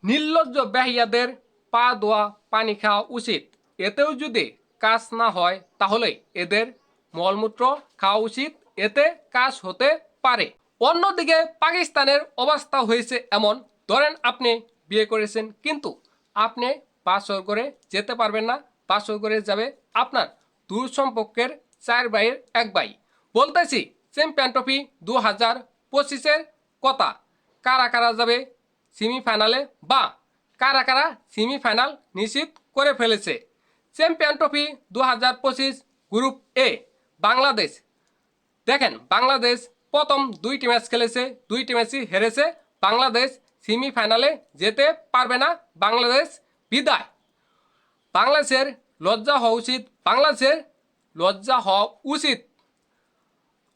নির্লজ্জ বেহিয়াদের পা ধোয়া পানি খাওয়া উচিত। এতেও যদি কাজ না হয় তাহলে এদের মলমূত্র খাওয়া উচিত, এতে কাজ হতে পারে। অন্যদিকে পাকিস্তানের অবস্থা হয়েছে এমন, ধরেন আপনি বিয়ে করেছেন কিন্তু আপনি বাসর করে যেতে পারবেন না, বাসর করে যাবে আপনার দূর সম্পর্কের 4 ভাইয়ের 1 ভাই। বলতেছি চ্যাম্পিয়ন ট্রফি 2025-এর কথা। কারা কারা যাবে সেমিফাইনালে বা কারা কারা সেমিফাইনাল নিশ্চিত করে ফেলেছে। চ্যাম্পিয়ন ট্রফি 2025 গ্রুপ এ বাংলাদেশ। দেখেন বাংলাদেশ প্রথম 2টি ম্যাচ খেলেছে, 2টি ম্যাচই হেরেছে। বাংলাদেশ সেমিফাইনালে যেতে পারবে না, বাংলাদেশ বিদায়। বাংলাদেশের লজ্জা হওয়া উচিত, বাংলাদেশের লজ্জা হওয়া উচিত।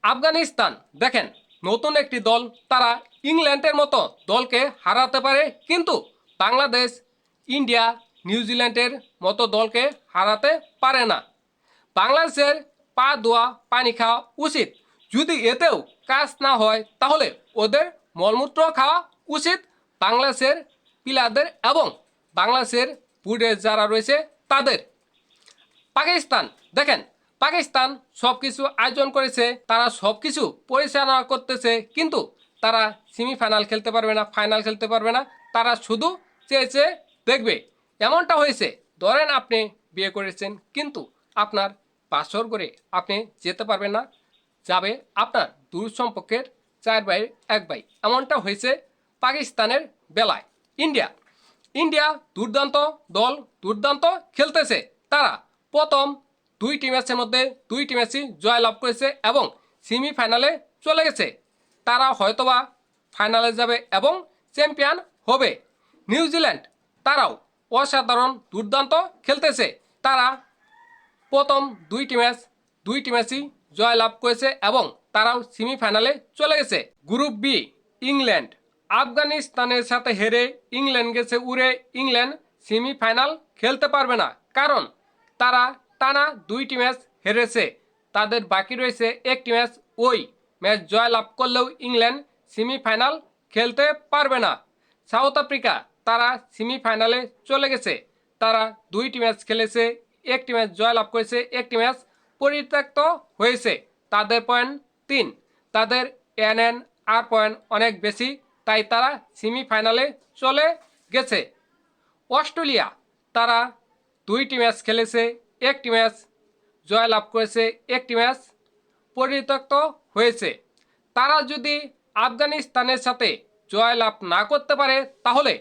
আফগানিস্তান দেখেন নতুন একটি দল, তারা ইংল্যান্ডের মতো দলকে হারাতে পারে, কিন্তু বাংলাদেশ ইন্ডিয়া নিউজিল্যান্ডের মতো দলকে হারাতে পারে না। বাংলাদেশের পা ধোয়া পানি খাওয়া উচিত। যদি এতেও কাজ না হয় তাহলে ওদের মলমূত্র খাওয়া উচিত বাংলাদেশের প্লেয়ারদের এবং বাংলাদেশের বুড়ে যারা রয়েছে তাদের। পাকিস্তান দেখেন পাকিস্তান সবকিছু আয়োজন করেছে, তারা সবকিছু পরিচালনা করতেছে, কিন্তু তারা সেমিফাইনাল খেলতে পারবে না, ফাইনাল খেলতে পারবে না। তারা শুধু চেয়েছে দেখবে। এমনটা হয়েছে, ধরেন আপনি বিয়ে করেছেন কিন্তু আপনার বাসর করে আপনি যেতে পারবেন না, যাবে আপনার দূর সম্পর্কের 4 ভাইয়ের 1 ভাই। এমনটা হয়েছে পাকিস্তানের বেলায়। ইন্ডিয়া দুর্দান্ত দল, দুর্দান্ত খেলতেছে। তারা প্রথম 2টি ম্যাচের মধ্যে 2টি ম্যাচই জয়লাভ করেছে এবং সেমিফাইনালে চলে গেছে। তারা হয়তোবা ফাইনালে যাবে এবং চ্যাম্পিয়ন হবে। নিউজিল্যান্ড তারাও অসাধারণ দুর্দান্ত খেলতেছে। তারা প্রথম 2টি ম্যাচই জয়লাভ করেছে এবং তারাও সেমিফাইনালে চলে গেছে। গ্রুপ বি ইংল্যান্ড আফগানিস্তানের সাথে হেরে ইংল্যান্ড গেছে উড়ে। ইংল্যান্ড সেমিফাইনাল খেলতে পারবে না, কারণ তারা টানা 2টি ম্যাচ হেরেছে। তাদের বাকি রয়েছে 1টি ম্যাচ, ওই ম্যাচ জয়লাভ করলেও ইংল্যান্ড সেমিফাইনাল খেলতে পারবে না। সাউথ আফ্রিকা তারা সেমিফাইনালে চলে গেছে। তারা 2টি ম্যাচ খেলেছে, 1টি ম্যাচ জয়লাভ করেছে, 1টি ম্যাচ পরিত্যক্ত হয়েছে। তাদের পয়েন্ট 3, তাদের আর পয়েন্ট অনেক বেশি, তাই তারা সেমিফাইনালে চলে গেছে। অস্ট্রেলিয়া তারা 2টি ম্যাচ খেলেছে, 1টি ম্যাচ জয়লাভ করেছে, 1টি ম্যাচ পরিত্যক্ত হয়েছে। তারা যদি আফগানিস্তানের সাথে জয়লাভ না করতে পারে তাহলে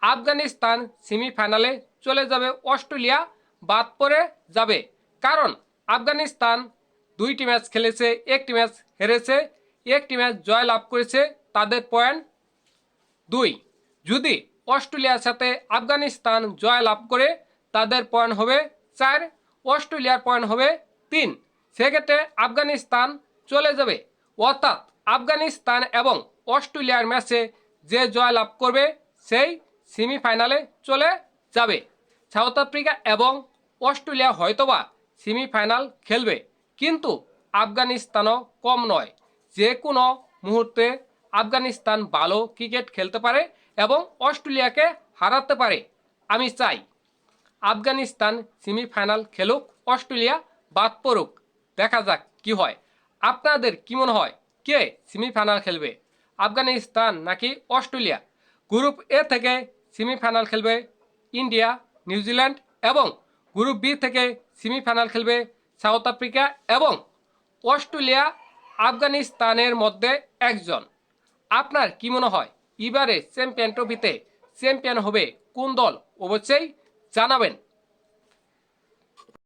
আফগানিস্তান সেমিফাইনালে চলে যাবে, অস্ট্রেলিয়া বাদ পড়ে যাবে। কারণ আফগানিস্তান 2টি ম্যাচ খেলেছে, 1টি ম্যাচ হেরেছে, 1টি ম্যাচ জয়লাভ করেছে, তাদের পয়েন্ট 2। যদি অস্ট্রেলিয়ার সাথে আফগানিস্তান জয়লাভ করে তাদের পয়েন্ট হবে 4, অস্ট্রেলিয়ার পয়েন্ট হবে 3। সেক্ষেত্রে আফগানিস্তান চলে যাবে, অর্থাৎ আফগানিস্তান এবং অস্ট্রেলিয়ার ম্যাচে যে জয়লাভ করবে সেই সেমিফাইনালে চলে যাবে। সাউথ আফ্রিকা এবং অস্ট্রেলিয়া হয়তোবা সেমিফাইনাল খেলবে, কিন্তু আফগানিস্তানও কম নয়। যে কোনো মুহূর্তে আফগানিস্তান ভালো ক্রিকেট খেলতে পারে এবং অস্ট্রেলিয়াকে হারাতে পারে। আমি চাই আফগানিস্তান সেমিফাইনাল খেলুক, অস্ট্রেলিয়া বাদ পড়ুক, দেখা যাক কি হয়। আপনাদের কি মনে হয় কে সেমিফাইনাল খেলবে, আফগানিস্তান নাকি অস্ট্রেলিয়া? গ্রুপ এ থেকে সেমিফাইনাল খেলবে ইন্ডিয়া নিউজিল্যান্ড এবং গ্রুপ বি থেকে সেমিফাইনাল খেলবে সাউথ আফ্রিকা এবং অস্ট্রেলিয়া আফগানিস্তানের মধ্যে একজন। আপনার কি মনে হয় এবারে চ্যাম্পিয়ন ট্রফিতে চ্যাম্পিয়ন হবে কোন দল? অবশ্যই জানাবেন।